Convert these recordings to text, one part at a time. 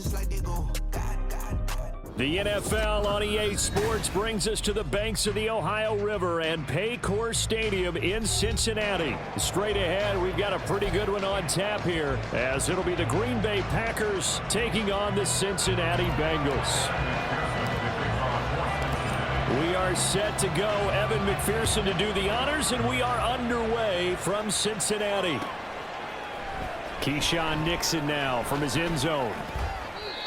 just like they go. The NFL on EA Sports brings us to the banks of the Ohio River and Paycor Stadium in Cincinnati. Straight ahead, we've got a pretty good one on tap here, as it'll be the Green Bay Packers taking on the Cincinnati Bengals. We are set to go. Evan McPherson to do the honors, and we are underway from Cincinnati. Keyshawn Nixon now from his end zone.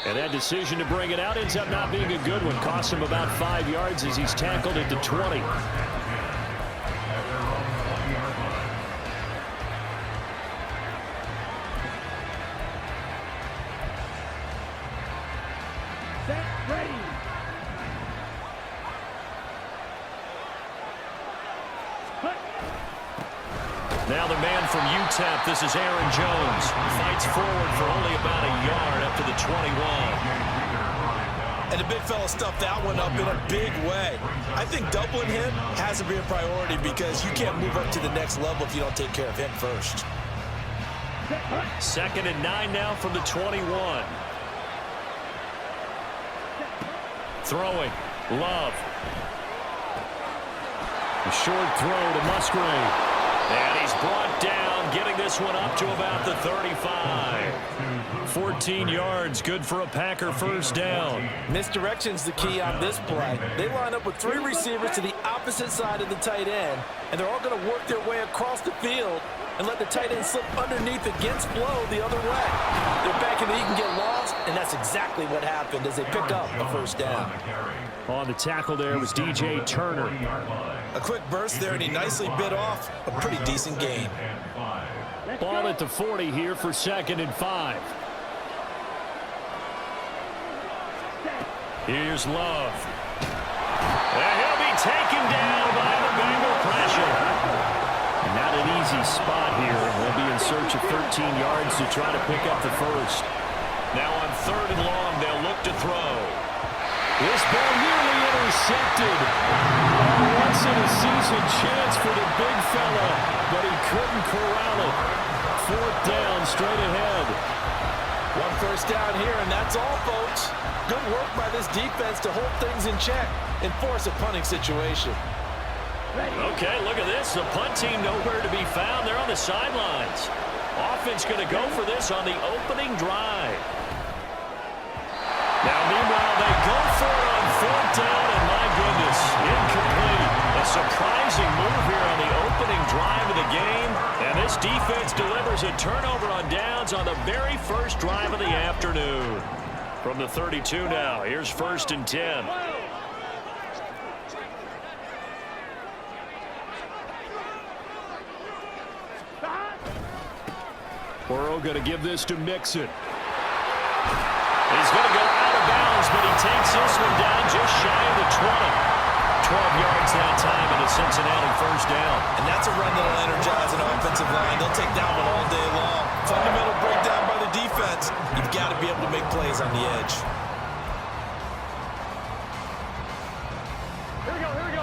And that decision to bring it out ends up not being a good one. Cost him about 5 yards as he's tackled at the 20. Set, ready. Now the man from UTEP, this is Aaron Jones. Fights forward for only about a yard up to the 21. And the big fella stuffed that one up in a big way. I think doubling him has to be a priority because you can't move up to the next level if you don't take care of him first. 2nd and 9 now from the 21. Throwing. Love. A short throw to Musgrave. And he's brought down, getting this one up to about the 35. 14 yards, good for a Packer first down. Misdirection's the key on this play. They line up with 3 receivers to the opposite side of the tight end, and they're all going to work their way across the field and let the tight end slip underneath against flow the other way. They're banking that he can get lost, and that's exactly what happened as they pick up a first down. On the tackle there was DJ Turner. A quick burst there, and he nicely bit off a pretty decent gain. Ball at the 40 here for 2nd and 5. Here's Love. And he'll be taken down by the Bengal pressure. Not an easy spot here. They'll be in search of 13 yards to try to pick up the first. Now on 3rd and long, they'll look to throw. This ball nearly intercepted. A once-in-a-season chance for the big fella, but he couldn't corral it. 4th down, straight ahead. 1 first down here, and that's all, folks. Good work by this defense to hold things in check and force a punting situation. Okay, look at this. The punt team nowhere to be found. They're on the sidelines. Offense going to go for this on the opening drive. Now, meanwhile, they go for it on 4th down, and my goodness, incomplete. A surprising move here on the opening drive of the game, and this defense delivers a turnover on downs on the very first drive of the afternoon. From the 32 now, here's 1st and 10. Burrow going to give this to Mixon. He's going to go out of bounds, but he takes this one down just shy of the 20. 12 yards that time in a Cincinnati first down. And that's a run that'll energize an offensive line. They'll take that one all day long. Fundamental breakdown by the defense. You've got to be able to make plays on the edge. Here we go, here we go.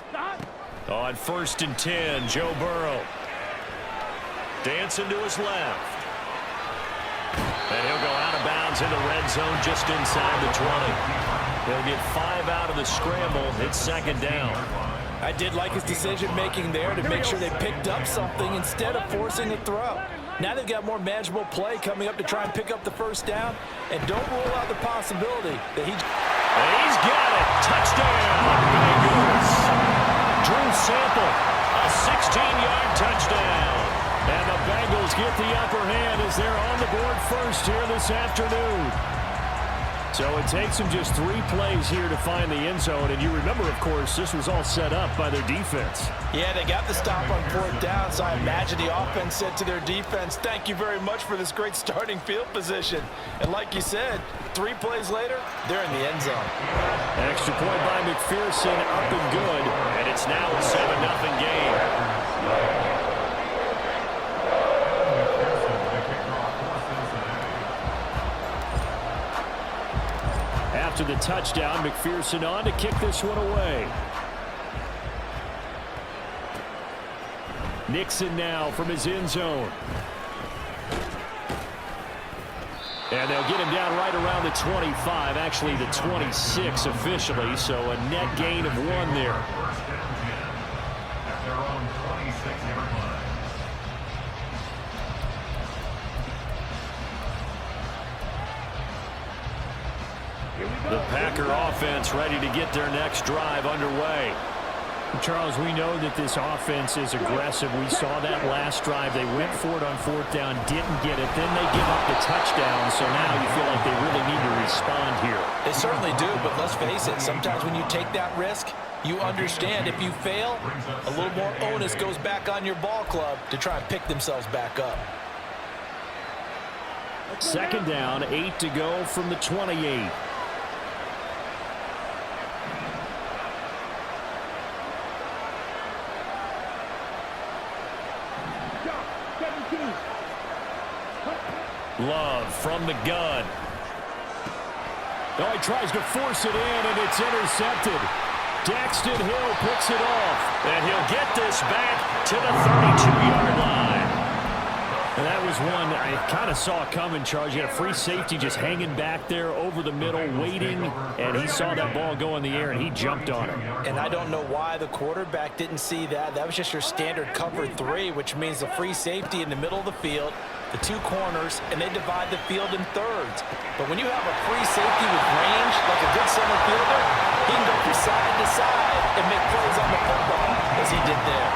Stop. On 1st and 10, Joe Burrow. Dancing to his left. And he'll go out of bounds in the red zone just inside the 20. They'll get 5 out of the scramble. It's 2nd down. I did like his decision-making there to make sure they picked up something instead of forcing a throw. Now they've got more manageable play coming up to try and pick up the first down. And don't rule out the possibility that he... And he's got it. Touchdown, Bengals. Drew Sample, a 16-yard touchdown. And the Bengals get the upper hand as they're on the board first here this afternoon. So it takes them just 3 plays here to find the end zone. And you remember, of course, this was all set up by their defense. Yeah, they got the stop on 4th down, so I imagine the offense said to their defense, thank you very much for this great starting field position. And like you said, 3 plays later, they're in the end zone. Extra point by McPherson, up and good. And it's now a 7-0 game. After the touchdown, McPherson on to kick this one away. Nixon now from his end zone. And they'll get him down right around the 25, actually the 26 officially, so a net gain of 1 there. The Packer offense ready to get their next drive underway. Charles, we know that this offense is aggressive. We saw that last drive. They went for it on 4th down, didn't get it. Then they give up the touchdown, so now you feel like they really need to respond here. They certainly do, but let's face it, sometimes when you take that risk, you understand if you fail, a little more onus goes back on your ball club to try and pick themselves back up. 2nd down, 8 to go from the 28. Love from the gun. Oh, he tries to force it in, and it's intercepted. Daxton Hill picks it off, and he'll get this back to the 32-yard line. And that was one I kind of saw coming, Charles. You had a free safety just hanging back there over the middle, waiting, and he saw that ball go in the air, and he jumped on it. And I don't know why the quarterback didn't see that. That was just your standard cover 3, which means the free safety in the middle of the field, the 2 corners, and they divide the field in thirds. But when you have a free safety with range, like a good center fielder, he can go from side to side and make plays on the football, as he did there.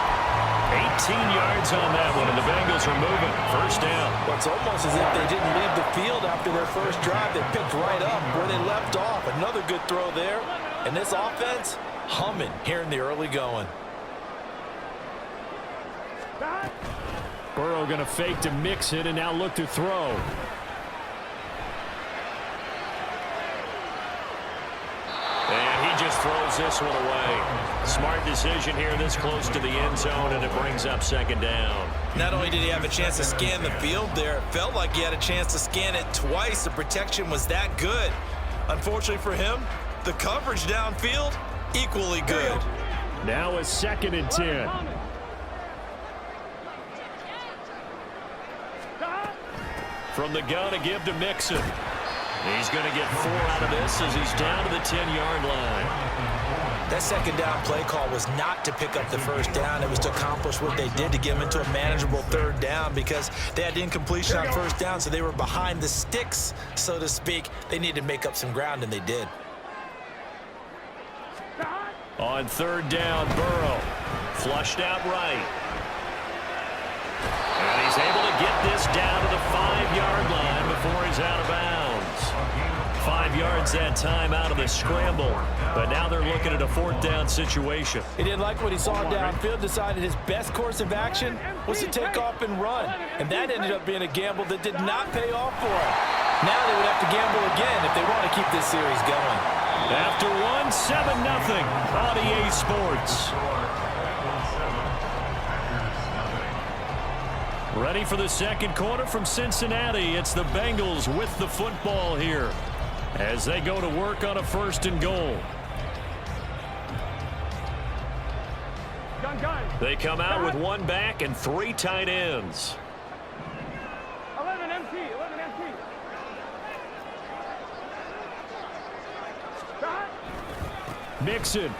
18 yards on that one, and the Bengals are moving. 1st down. Well, it's almost as if they didn't leave the field after their first drive. They picked right up where they left off. Another good throw there. And this offense, humming here in the early going. Burrow going to fake to mix it and now look to throw. And he just throws this one away. Smart decision here this close to the end zone, and it brings up 2nd down. Not only did he have a chance to scan the field there, it felt like he had a chance to scan it twice. The protection was that good. Unfortunately for him, the coverage downfield, equally good. Now a 2nd and 10. From the gun to give to Mixon. He's going to get 4 out of this as he's down to the 10-yard line. That 2nd down play call was not to pick up the 1st down. It was to accomplish what they did to get them into a manageable 3rd down because they had incompletion on 1st down, so they were behind the sticks, so to speak. They needed to make up some ground, and they did. On 3rd down, Burrow flushed out right. And he's able to get this down to the 5-yard line before he's out of bounds. 5 yards that time out of the scramble. But now they're looking at a 4th down situation. He didn't like what he saw downfield, decided his best course of action was to take off and run. And that ended up being a gamble that did not pay off for him. Now they would have to gamble again if they want to keep this series going. After 7-0 on EA Sports. Ready for the 2nd quarter from Cincinnati. It's the Bengals with the football here as they go to work on a 1st and goal. They come out with 1 back and 3 tight ends. 11 empty. Mixon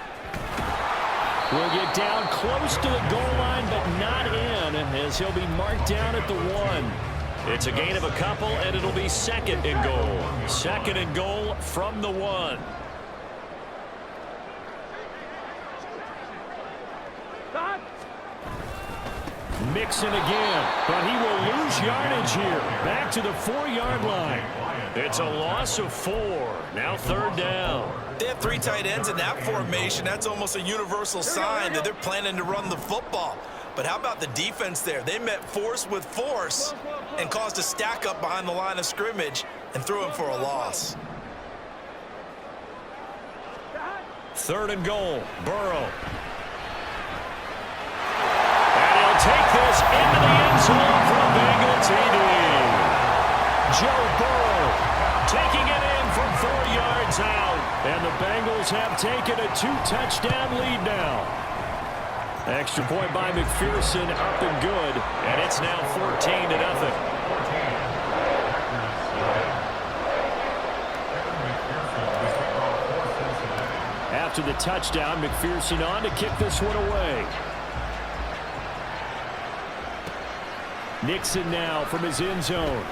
will get down close to the goal line, but not in, as he'll be marked down at the 1. It's a gain of a couple, and it'll be 2nd and goal. 2nd and goal from the 1. Mixon again, but he will lose yardage here. Back to the 4-yard line. It's a loss of 4. Now 3rd down. They have 3 tight ends in that formation. That's almost a universal sign that they're planning to run the football. But how about the defense there? They met force with force and caused a stack up behind the line of scrimmage and threw him for a loss. 3rd and goal, Burrow. And he'll take this into the end zone for a Bengal TD. Joe Burrow taking it in from 4 yards out. And the Bengals have taken a 2-touchdown lead now. Extra point by McPherson, up and good. And it's now 14-0. After the touchdown, McPherson on to kick this one away. Nixon now from his end zone.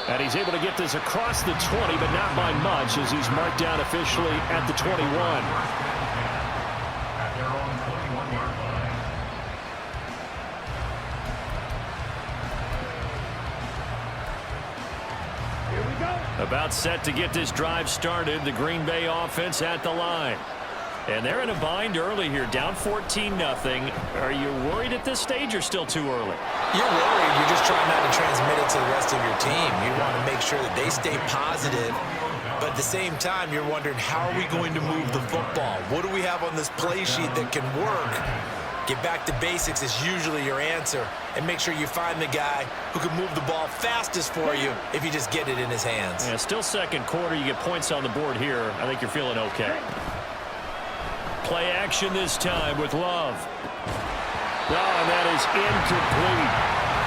And he's able to get this across the 20, but not by much, as he's marked down officially at the 21. About set to get this drive started. The Green Bay offense at the line. And they're in a bind early here, down 14-0. Are you worried at this stage or still too early? You're worried. You're just trying not to transmit it to the rest of your team. You want to make sure that they stay positive. But at the same time, you're wondering, how are we going to move the football? What do we have on this play sheet that can work? Get back to basics is usually your answer. And make sure you find the guy who can move the ball fastest for you if you just get it in his hands. Yeah, still second quarter. You get points on the board here. I think you're feeling okay. Play action this time with Love. Oh, and that is incomplete.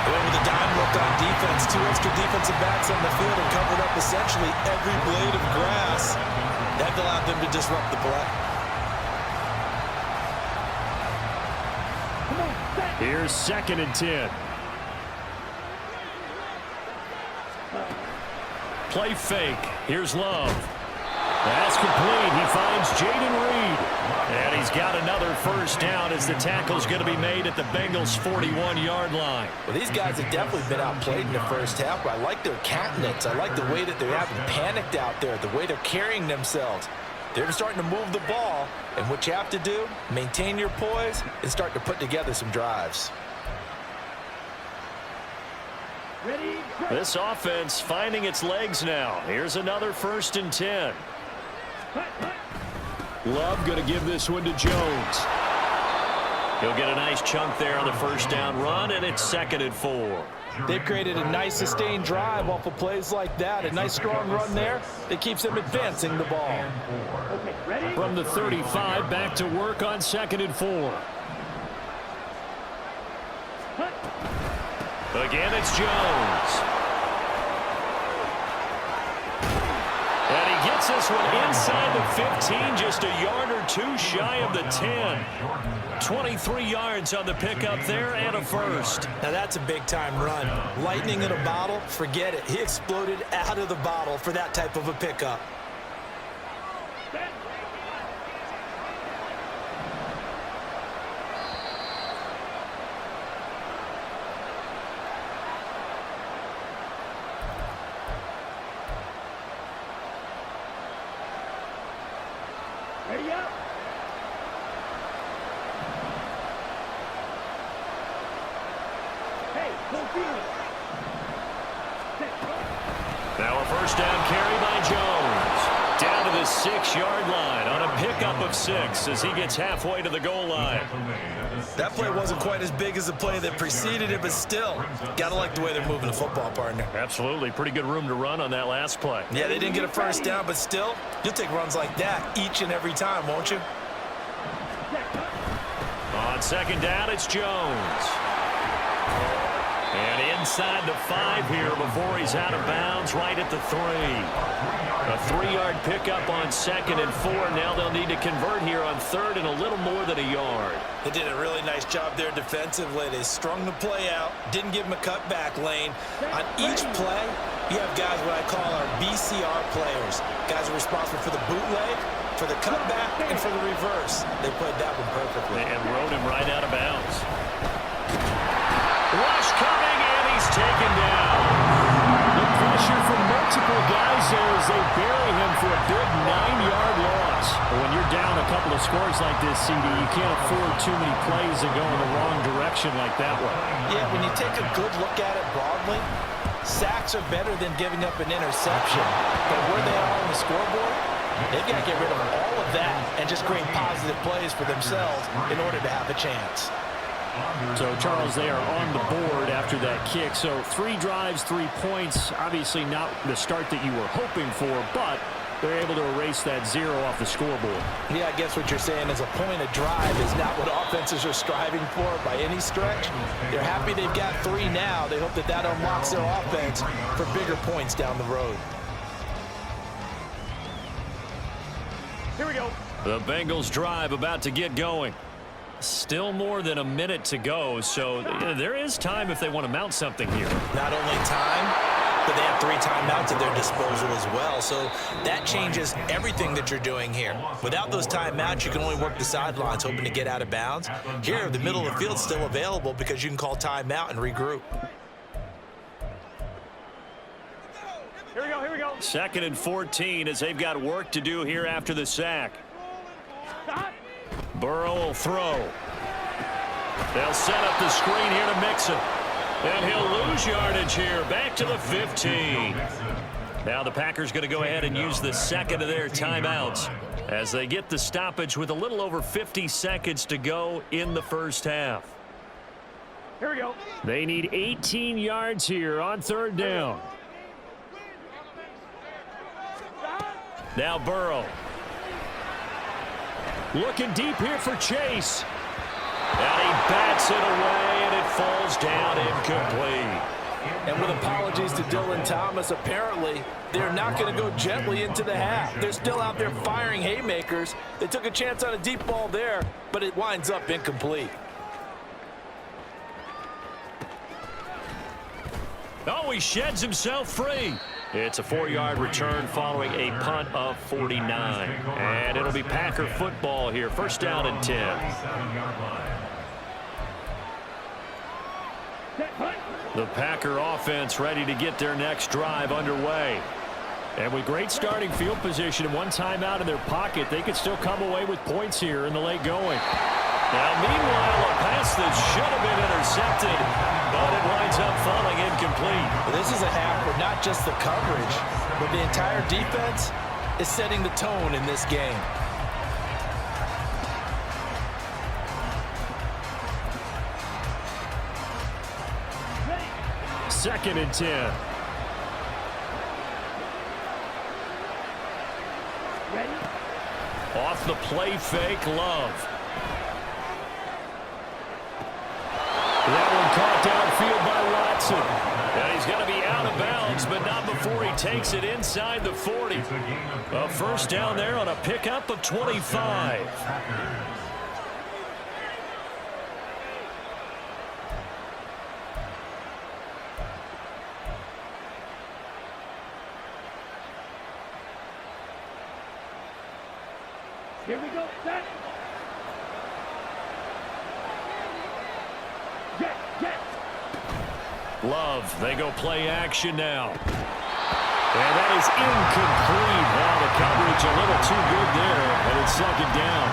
They went with a dime look on defense. 2 extra defensive backs on the field and covered up essentially every blade of grass. That allowed them to disrupt the play. Here's 2nd and 10. Play fake. Here's Love. That's complete. He finds Jaden Reed. And he's got another first down as the tackle's going to be made at the Bengals' 41-yard line. Well, these guys have definitely been outplayed in the first half, but I like their countenance. I like the way that they haven't panicked out there, the way they're carrying themselves. They're starting to move the ball, and what you have to do, maintain your poise and start to put together some drives. This offense finding its legs now. Here's another 1st and 10. Love going to give this one to Jones. He'll get a nice chunk there on the first down run, and it's 2nd and 4. They've created a nice sustained drive off of plays like that. A nice strong run there that keeps them advancing the ball. From the 35, back to work on 2nd and 4. Again, it's Jones. And he gets this one inside the 15, just a yard or two shy of the 10. 23 yards on the pickup there and a first. Now that's a big-time run. Lightning in a bottle, forget it. He exploded out of the bottle for that type of a pickup. Ready up. Hey, go field. Now a first down carry by Jones. Down to the 6-yard line on a pickup of 6 as he gets halfway to the goal line. That play wasn't quite as big as the play that preceded it, but still, gotta like the way they're moving the football, partner. Absolutely. Pretty good room to run on that last play. Yeah, they didn't get a first down, but still, you'll take runs like that each and every time, won't you? On 2nd down, it's Jones. And inside the 5 here before he's out of bounds, right at the 3. A 3-yard pickup on 2nd and 4. Now they'll need to convert here on 3rd and a little more than a yard. They did a really nice job there defensively. They strung the play out, didn't give him a cutback lane. On each play, you have guys what I call our BCR players. Guys are responsible for the bootleg, for the cutback, and for the reverse. They played that one perfectly. And rode him right out of bounds. Rush coming, and he's taken down. The pressure from multiple guys there as they bury him for a big 9-yard loss. When you're down a couple of scores like this, CD, you can't afford too many plays that go in the wrong direction like that one. Yeah, when you take a good look at it broadly, sacks are better than giving up an interception. But where they are on the scoreboard, they've got to get rid of all of that and just create positive plays for themselves in order to have a chance. So, Charles, they are on the board after that kick. So, 3 drives, 3 points. Obviously not the start that you were hoping for, but they're able to erase that 0 off the scoreboard. Yeah, I guess what you're saying is a point of drive is not what offenses are striving for by any stretch. They're happy they've got 3 now. They hope that that unlocks their offense for bigger points down the road. Here we go. The Bengals drive about to get going. Still more than a minute to go, so there is time if they want to mount something here. Not only time, but they have 3 timeouts at their disposal as well, so that changes everything that you're doing here. Without those timeouts, you can only work the sidelines, hoping to get out of bounds. Here, the middle of the field's still available because you can call timeout and regroup. Here we go, here we go. 2nd and 14 as they've got work to do here after the sack. Stop. Burrow will throw. They'll set up the screen here to Mixon. And he'll lose yardage here. Back to the 15. Now the Packers going to go ahead and use the 2nd of their timeouts as they get the stoppage with a little over 50 seconds to go in the first half. Here we go. They need 18 yards here on 3rd down. Now Burrow. Looking deep here for Chase. And he bats it away, and it falls down incomplete. And with apologies to Dylan Thomas, apparently they're not going to go gently into the half. They're still out there firing haymakers. They took a chance on a deep ball there, but it winds up incomplete. Oh, he sheds himself free. It's a 4-yard return following a punt of 49. And it'll be Packer football here. 1st down and 10. The Packer offense ready to get their next drive underway. And with great starting field position and 1 timeout in their pocket, they could still come away with points here in the late going. Now, meanwhile, a pass that should have been intercepted, but it winds up falling incomplete. Well, this is a half where not just the coverage, but the entire defense is setting the tone in this game. Ready. 2nd and 10. Ready. Off the play fake, Love. That one caught downfield by Watson. And he's going to be out of bounds, but not before he takes it inside the 40. A 1st down there on a pickup of 25. Here we go. Set. Love, they go play action now. And that is incomplete. Now the coverage a little too good there, and it's 2nd down.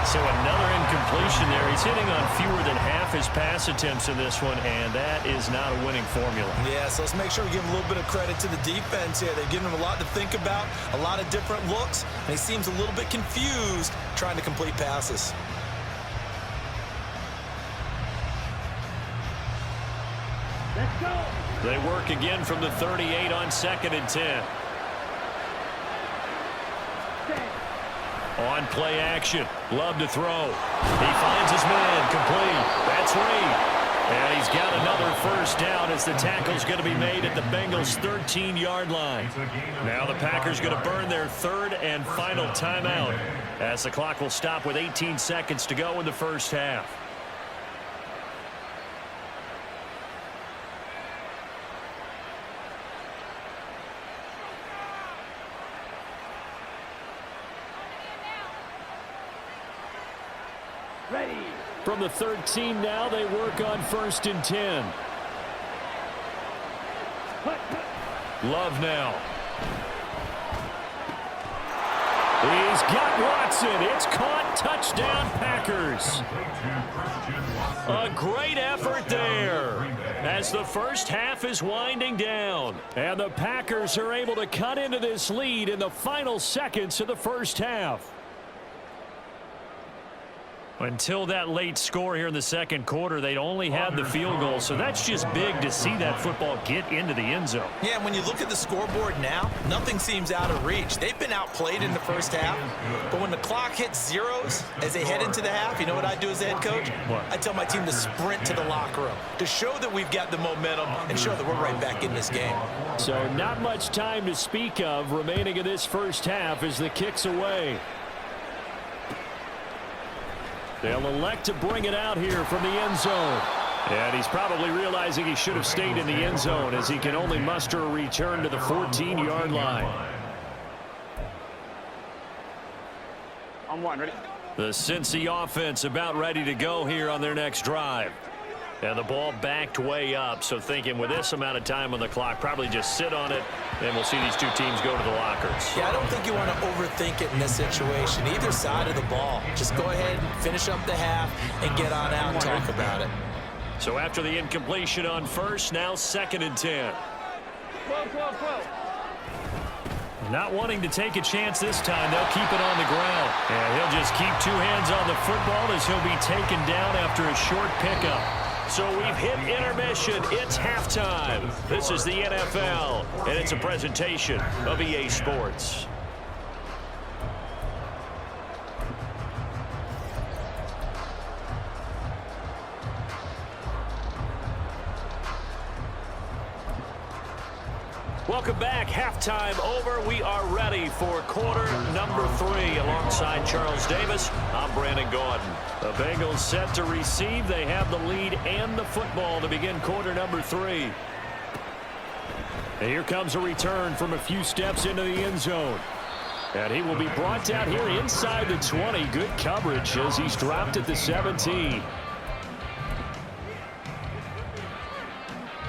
So another incompletion there. He's hitting on fewer than half his pass attempts in this one, and that is not a winning formula. Yeah, so let's make sure we give him a little bit of credit to the defense here. They've given him a lot to think about, a lot of different looks, and he seems a little bit confused trying to complete passes. Let's go. They work again from the 38 on 2nd and 10. On play action. Love to throw. He finds his man. Complete. That's Reed. And he's got another 1st down as the tackle's going to be made at the Bengals' 13-yard line. Now the Packers going to burn their 3rd and final timeout as the clock will stop with 18 seconds to go in the first half. Ready. From the 13 now, they work on 1st and 10. Love now. He's got Watson. It's caught. Touchdown, Packers. A great effort there as the first half is winding down. And the Packers are able to cut into this lead in the final seconds of the first half. Until that late score here in the second quarter, they'd only had the field goal, so that's just big to see that football get into the end zone. Yeah, and when you look at the scoreboard now, nothing seems out of reach. They've been outplayed in the first half, but when the clock hits zeros as they head into the half, you know what I do as a head coach? What? I tell my team to sprint to the locker room to show that we've got the momentum and show that we're right back in this game. So not much time to speak of remaining in this first half as the kick's away. They'll elect to bring it out here from the end zone. And he's probably realizing he should have stayed in the end zone as he can only muster a return to the 14-yard line. On one, ready? The Cincy offense about ready to go here on their next drive. And the ball backed way up, so thinking with this amount of time on the clock, probably just sit on it, and we'll see these two teams go to the lockers. Yeah, I don't think you want to overthink it in this situation. Either side of the ball. Just go ahead and finish up the half and get on out and talk about it. So after the incompletion on first, now 2nd and 10. Not wanting to take a chance this time, they'll keep it on the ground. And he'll just keep two hands on the football as he'll be taken down after a short pickup. So we've hit intermission. It's halftime. This is the NFL, and it's a presentation of EA Sports. Welcome back. Halftime over. We are ready for quarter number 3. Alongside Charles Davis, I'm Brandon Gordon. The Bengals set to receive. They have the lead and the football to begin quarter number 3. And here comes a return from a few steps into the end zone. And he will be brought down here inside the 20. Good coverage as he's dropped at the 17.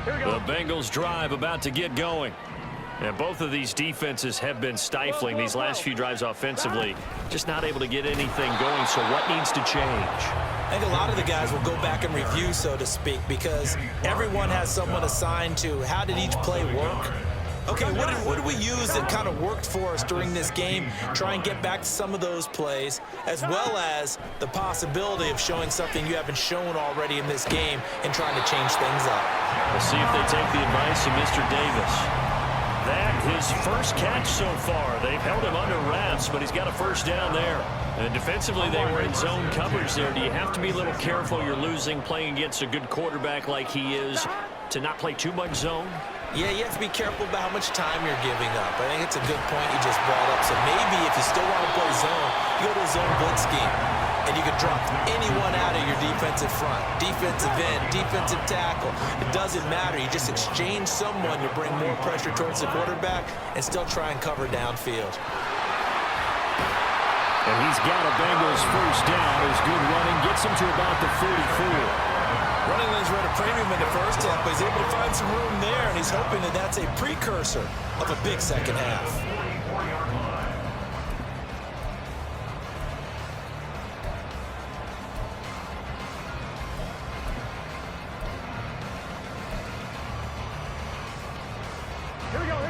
The Bengals drive about to get going. And both of these defenses have been stifling these last few drives offensively. Just not able to get anything going, so what needs to change? I think a lot of the guys will go back and review, so to speak, because everyone has someone assigned to how did each play work. Okay, what did we use that kind of worked for us during this game? Try and get back to some of those plays, as well as the possibility of showing something you haven't shown already in this game and trying to change things up. We'll see if they take the advice of Mr. Davis. That his first catch so far. They've held him under wraps, but he's got a first down there. And defensively, they were in zone coverage there. Do you have to be a little careful? You're losing, playing against a good quarterback like he is, to not play too much zone? Yeah, you have to be careful about how much time you're giving up. I think it's a good point you just brought up. So maybe if you still want to play zone, you go to a zone blitz scheme. And you can drop anyone out of your defensive front, defensive end, defensive tackle. It doesn't matter. You just exchange someone to bring more pressure towards the quarterback and still try and cover downfield. And he's got a Bengals first down. His good running gets him to about the 44. Running lanes were at a premium in the first half, but he's able to find some room there, and he's hoping that that's a precursor of a big second half.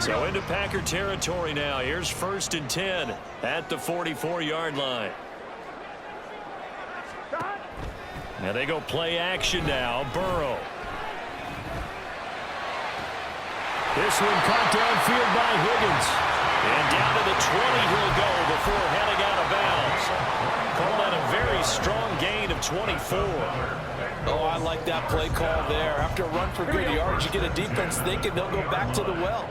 So into Packer territory now. Here's 1st and 10 at the 44-yard line. Now they go play action now. Burrow. This one caught downfield by Higgins. And down to the 20 he'll go before heading out of bounds. Call that a very strong gain of 24. Oh, I like that play call there. After a run for good yards, you get a defense thinking they'll go back to the well.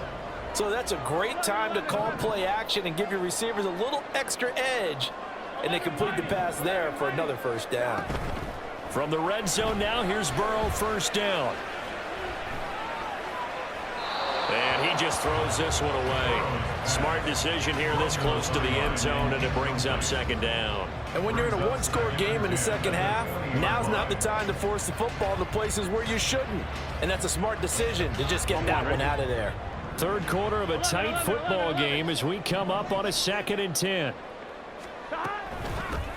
So that's a great time to call play action and give your receivers a little extra edge. And they complete the pass there for another first down. From the red zone now, here's Burrow, first down. And he just throws this one away. Smart decision here this close to the end zone, and it brings up 2nd down. And when you're in a one-score game in the second half, now's not the time to force the football to places where you shouldn't. And that's a smart decision to just get that one out of there. Third quarter of a tight football game as we come up on a 2nd and 10.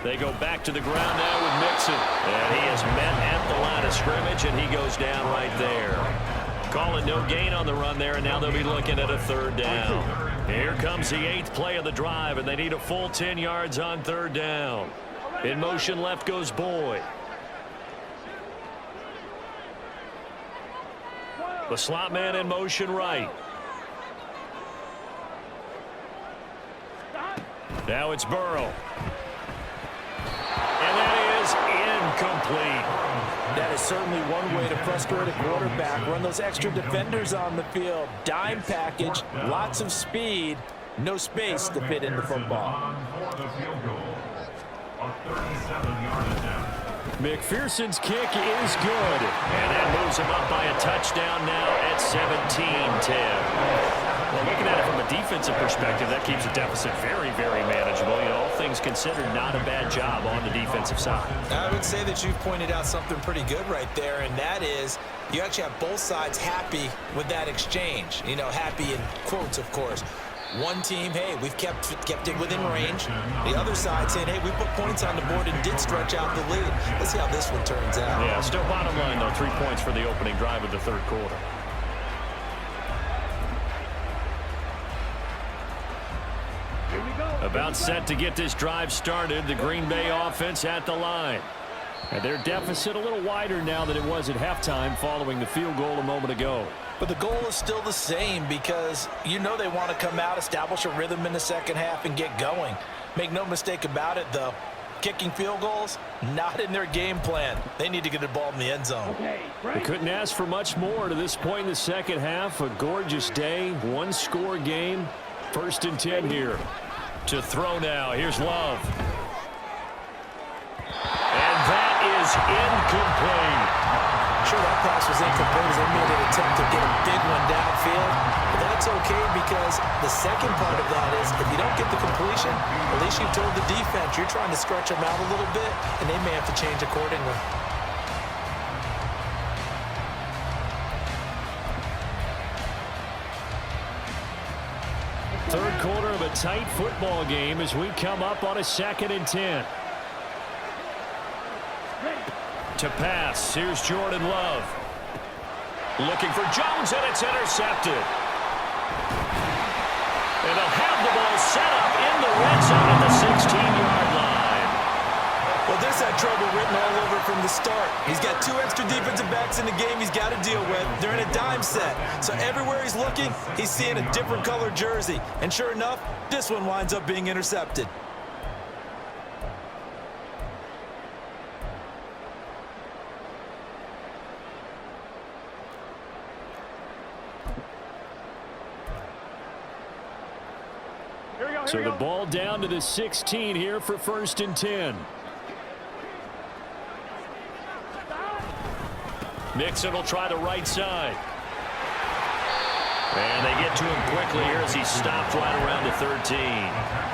They go back to the ground now with Mixon. And he is met at the line of scrimmage, and he goes down right there. Calling no gain on the run there, and now they'll be looking at a 3rd down. Here comes the 8th play of the drive, and they need a full 10 yards on 3rd down. In motion left goes Boyd. The slot man in motion right. Now it's Burrow. And that is incomplete. That is certainly one way to frustrate a quarterback. Run those extra defenders on the field. Dime package, lots of speed, no space to fit in the football. McPherson's kick is good. And that moves him up by a touchdown now at 17-10. Well, looking at it from a defensive perspective, that keeps the deficit very, very manageable. You know, all things considered, not a bad job on the defensive side. I would say that you've pointed out something pretty good right there, and that is you actually have both sides happy with that exchange. You know, happy in quotes, of course. One team, hey, we've kept it within range. The other side saying, hey, we put points on the board and did stretch out the lead. Let's see how this one turns out. Yeah, still bottom line, though, 3 points for the opening drive of the third quarter. About set to get this drive started. The Green Bay offense at the line. And their deficit a little wider now than it was at halftime following the field goal a moment ago. But the goal is still the same because you know they want to come out, establish a rhythm in the second half, and get going. Make no mistake about it, though. Kicking field goals, not in their game plan. They need to get the ball in the end zone. They couldn't ask for much more to this point in the second half. A gorgeous day, one-score game. 1st and 10 here. To throw now. Here's Love. And that is incomplete. Sure, that pass was incomplete as they made an attempt to get a big one downfield. But that's okay because the second part of that is if you don't get the completion, at least you've told the defense you're trying to stretch them out a little bit, and they may have to change accordingly. Third quarter of a tight football game as we come up on a 2nd and 10. To pass, here's Jordan Love. Looking for Jones, and it's intercepted. And they'll have the ball set up in the red zone at the 16-yard line. Well, this had trouble written all over from the start. He's got 2 extra defensive backs in the game he's got to deal with. They're in a dime set. So everywhere he's looking, he's seeing a different color jersey. And sure enough, this one winds up being intercepted. So the ball down to the 16 here for 1st and 10. Mixon will try the right side. And they get to him quickly here as he stopped right around the 13.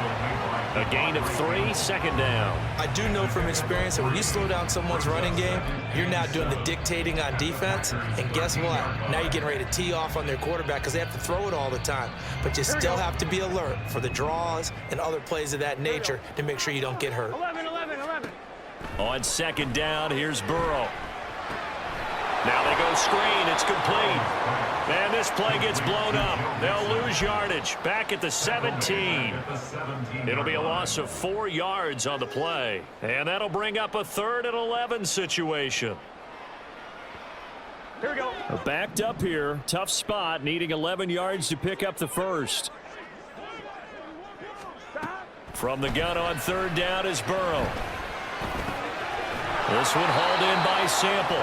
A gain of 3, 2nd down. I do know from experience that when you slow down someone's running game, you're now doing the dictating on defense. And guess what? Now you're getting ready to tee off on their quarterback because they have to throw it all the time. But you still have to be alert for the draws and other plays of that nature to make sure you don't get hurt. 11. On 2nd down, here's Burrow. Now they go screen. It's complete. And this play gets blown up. They'll lose yardage. Back at the 17. It'll be a loss of 4 yards on the play. And that'll bring up a 3rd and 11 situation. Here we go. Backed up here. Tough spot. Needing 11 yards to pick up the first. From the gun on 3rd down is Burrow. This one hauled in by Sample.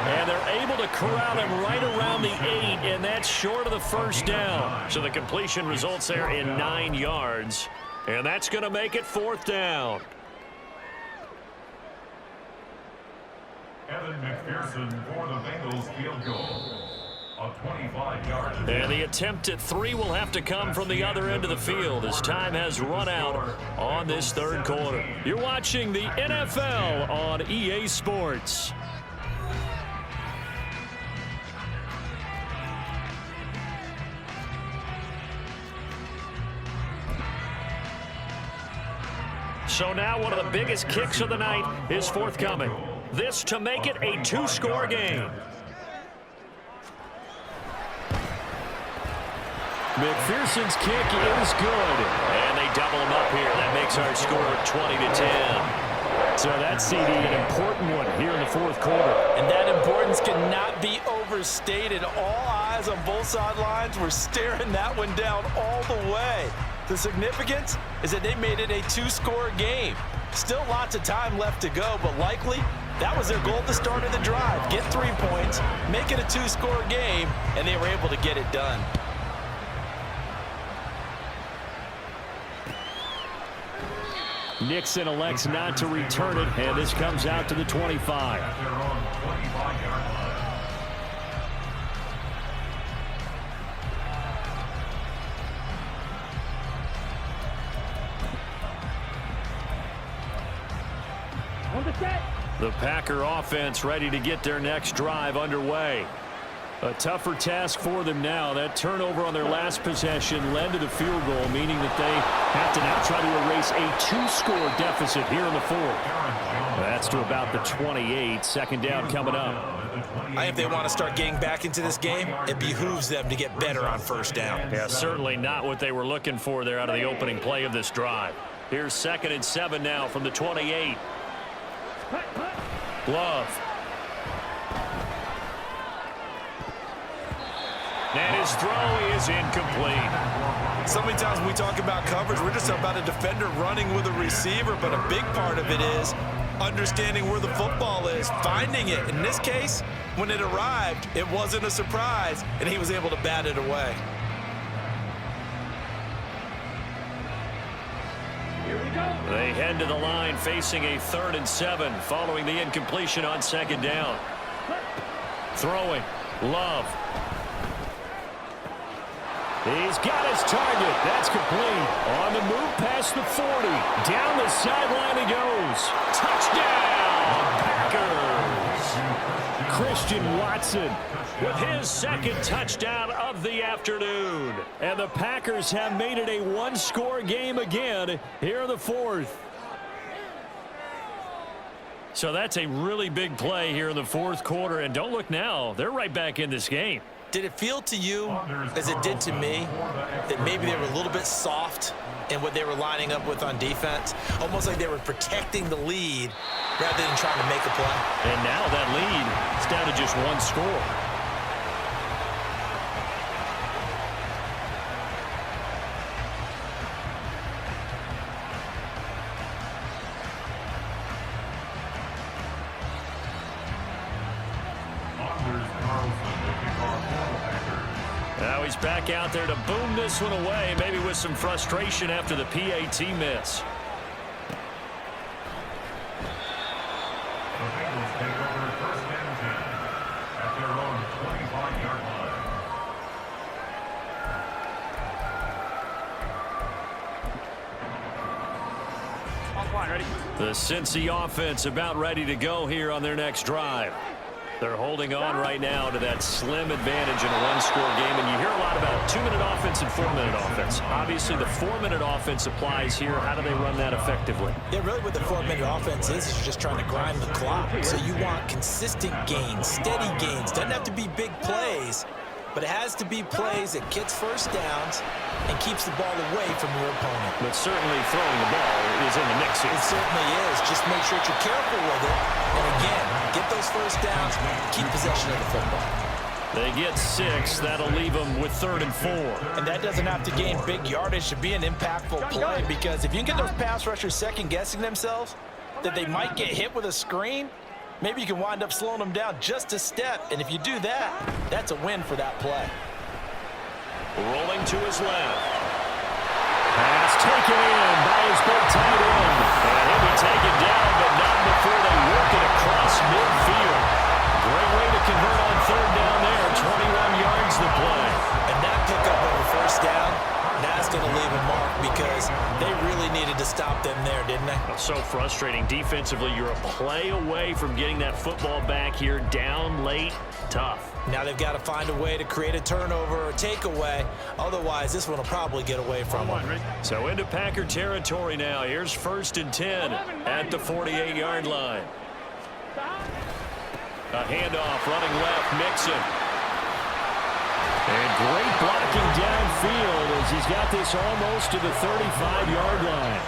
And they're able to corral him right around the 8, and that's short of the 1st down. So the completion results there in 9 yards. And that's going to make it 4th down. Evan McPherson for the Bengals field goal. A 25-yard. And the attempt at 3 will have to come from the other end of the field as time has run out on this 3rd quarter. You're watching the NFL on EA Sports. So now one of the biggest kicks of the night is forthcoming. This to make it a 2-score game. McPherson's kick is good. And they double him up here. That makes our score 20-10. So that's CD, an important one here in the fourth quarter. And that importance cannot be overstated. All eyes on both sidelines were staring that one down all the way. The significance is that they made it a two-score game. Still lots of time left to go, but likely that was their goal at the start of the drive. Get 3 points, make it a two-score game, and they were able to get it done. Nixon elects not to return it, and this comes out to the 25. At their own 25-yard line. The Packer offense ready to get their next drive underway. A tougher task for them now. That turnover on their last possession led to the field goal, meaning that they have to now try to erase a two-score deficit here in the fourth. That's to about the 28. Second down coming up. I think if they want to start getting back into this game, it behooves them to get better on first down. Yeah, certainly not what they were looking for there out of the opening play of this drive. Here's 2nd and 7 now from the 28. Love. And his throw is incomplete. So many times when we talk about coverage, we're just about a defender running with a receiver, but a big part of it is understanding where the football is, finding it. In this case, when it arrived, it wasn't a surprise, and he was able to bat it away. They head to the line facing a 3rd and 7 following the incompletion on 2nd down. Throwing. Love. He's got his target. That's complete. On the move past the 40. Down the sideline he goes. Touchdown, Packers. Christian Watson with his 2nd touchdown of the afternoon. And the Packers have made it a one-score game again here in the fourth. So that's a really big play here in the fourth quarter. And don't look now. They're right back in this game. Did it feel to you, as it did to me, that maybe they were a little bit soft in what they were lining up with on defense? Almost like they were protecting the lead rather than trying to make a play. And now that lead is down to just one score. Now he's back out there to boom this one away, maybe with some frustration after the PAT miss. The Bengals take over 1st and 10 at their own 25-yard line. On line, ready? The Cincy offense about ready to go here on their next drive. They're holding on right now to that slim advantage in a one-score game. And you hear a lot about 2-minute offense and 4-minute offense. Obviously, the 4-minute offense applies here. How do they run that effectively? Yeah, really what the 4-minute offense is you're just trying to grind the clock. So you want consistent gains, steady gains. Doesn't have to be big plays, but it has to be plays that gets first downs and keeps the ball away from your opponent. But certainly throwing the ball is in the mix here. It certainly is. Just make sure that you're careful with it. And again, get those first downs, keep possession of the football. They get 6. That'll leave them with 3rd and 4. And that doesn't have to gain big yardage to be an impactful play, because if you can get those pass rushers second-guessing themselves that they might get hit with a screen, maybe you can wind up slowing them down just a step. And if you do that, that's a win for that play. Rolling to his left. Pass taken in by his big tight end. And he'll be taken down, but not before they work it across midfield. Great way to convert on 3rd down there. 21 yards the play. And that pickup of a first down, that's going to leave a mark, because they really needed to stop them there, didn't they? So frustrating. Defensively, you're a play away from getting that football back here. Down late, tough. Now they've got to find a way to create a turnover or takeaway. Otherwise, this one will probably get away from them. So into Packer territory now. Here's 1st and 10 at the 48-yard line. A handoff running left, Mixon. And great blocking downfield as he's got this almost to the 35-yard line.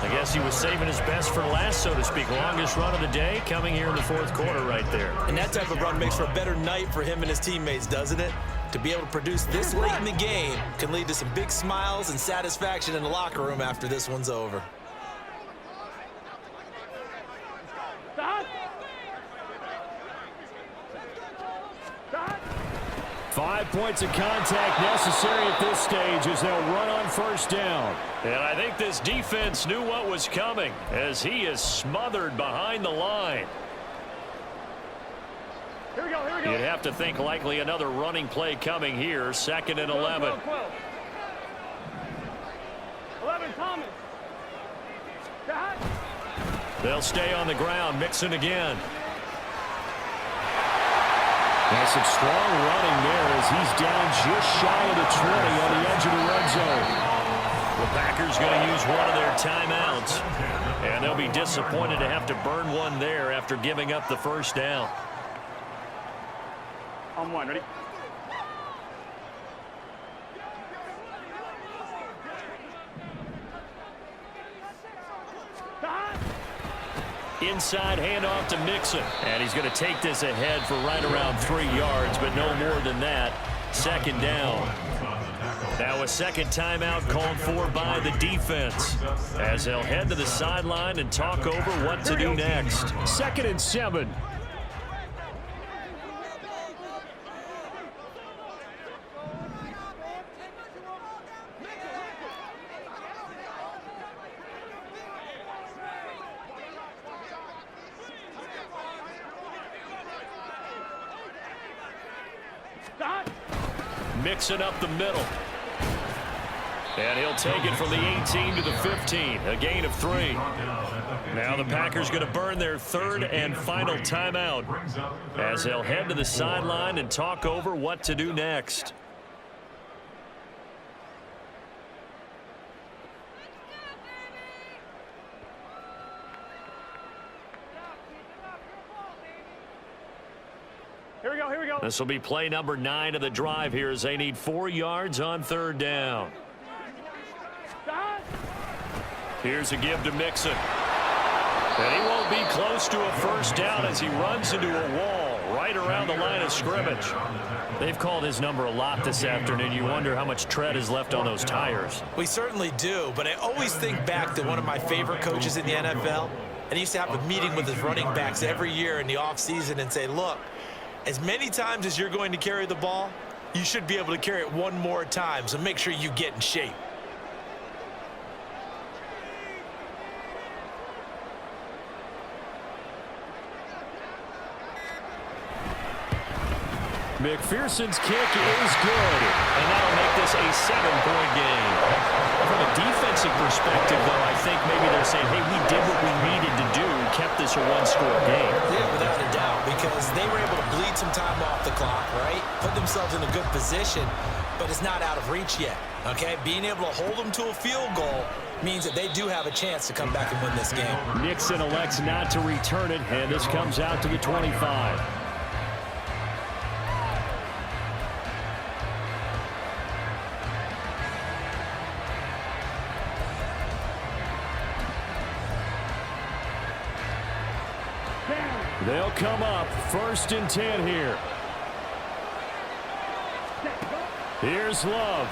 I guess he was saving his best for last, so to speak. Longest run of the day coming here in the fourth quarter right there. And that type of run makes for a better night for him and his teammates, doesn't it? To be able to produce this late in the game can lead to some big smiles and satisfaction in the locker room after this one's over. 5 points of contact necessary at this stage as they'll run on first down. And I think this defense knew what was coming as he is smothered behind the line. Here we go, here we go. You'd have to think likely another running play coming here. 2nd and 11. 11, Thomas. Dad. They'll stay on the ground. Mixon again. And some strong running there as he's down just shy of the 20 on the edge of the red zone. The Packers going to use one of their timeouts. And they'll be disappointed to have to burn one there after giving up the first down. On one, ready? Inside handoff to Mixon. And he's going to take this ahead for right around 3 yards, but no more than that. 2nd down. Now a second timeout called for by the defense as they'll head to the sideline and talk over what to do next. 2nd and 7. Mixing up the middle. And he'll take it from the 18 to the 15. A gain of 3. Now the Packers going to burn their 3rd and final timeout as they'll head to the sideline and talk over what to do next. Here we go, here we go. This will be play number 9 of the drive here as they need 4 yards on 3rd down. Here's a give to Mixon. And he won't be close to a first down as he runs into a wall right around the line of scrimmage. They've called his number a lot this afternoon. You wonder how much tread is left on those tires. We certainly do, but I always think back to one of my favorite coaches in the NFL. And he used to have a meeting with his running backs every year in the offseason and say, look, as many times as you're going to carry the ball, you should be able to carry it one more time, so make sure you get in shape. McPherson's kick is good. And that'll make this a 7-point game. From a defensive perspective, though, I think maybe they're saying, hey, we did what we needed to do, kept this a one-score game. Yeah, without a doubt, because they were able to bleed some time off the clock, right? Put themselves in a good position, but it's not out of reach yet, okay? Being able to hold them to a field goal means that they do have a chance to come back and win this game. Nixon elects not to return it, and this comes out to the 25. They'll come up 1st and 10 here. Here's Love.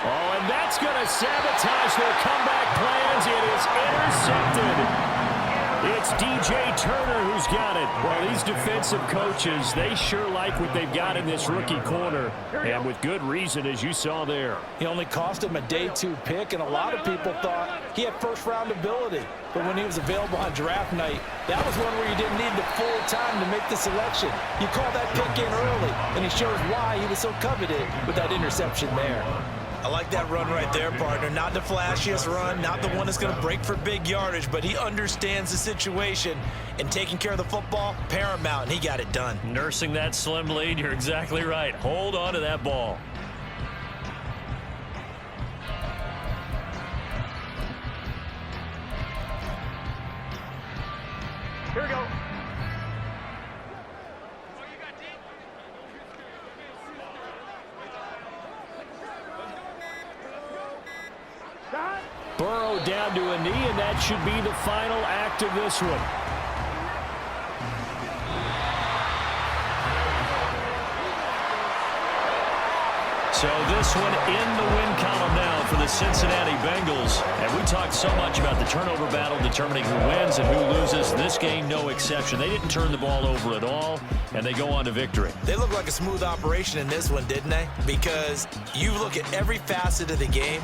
Oh, and that's going to sabotage their comeback plans. It is intercepted. It's DJ Turner who's got it. Well, these defensive coaches, they sure like what they've got in this rookie corner, and with good reason, as you saw there. He only cost him a day 2 pick, and a lot of people thought he had first-round ability. But when he was available on draft night, that was one where you didn't need the full time to make the selection. You call that pick in early, and he shows why he was so coveted with that interception there. I like that run right there, partner. Not the flashiest run, not the one that's going to break for big yardage, but he understands the situation, and taking care of the football, paramount, and he got it done. Nursing that slim lead, you're exactly right. Hold on to that ball. Here we go. down to a knee, and that should be the final act of this one. So this one in the win column now for the Cincinnati Bengals. And we talked so much about the turnover battle determining who wins and who loses. This game, no exception. They didn't turn the ball over at all, and they go on to victory. They look like a smooth operation in this one, didn't they? Because you look at every facet of the game,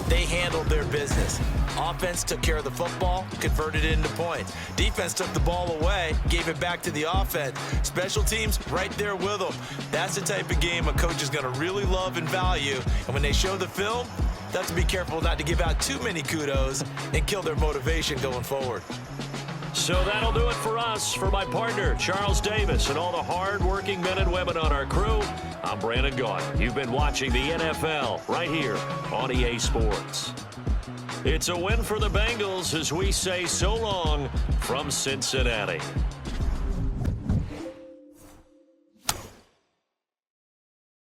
they handled their business. Offense took care of the football, converted it into points. Defense took the ball away, gave it back to the offense. Special teams right there with them. That's the type of game a coach is going to really love and value. And when they show the film, they have to be careful not to give out too many kudos and kill their motivation going forward. So that'll do it for us. For my partner, Charles Davis, and all the hard-working men and women on our crew, I'm Brandon Gaudin. You've been watching the NFL right here on EA Sports. It's a win for the Bengals as we say so long from Cincinnati.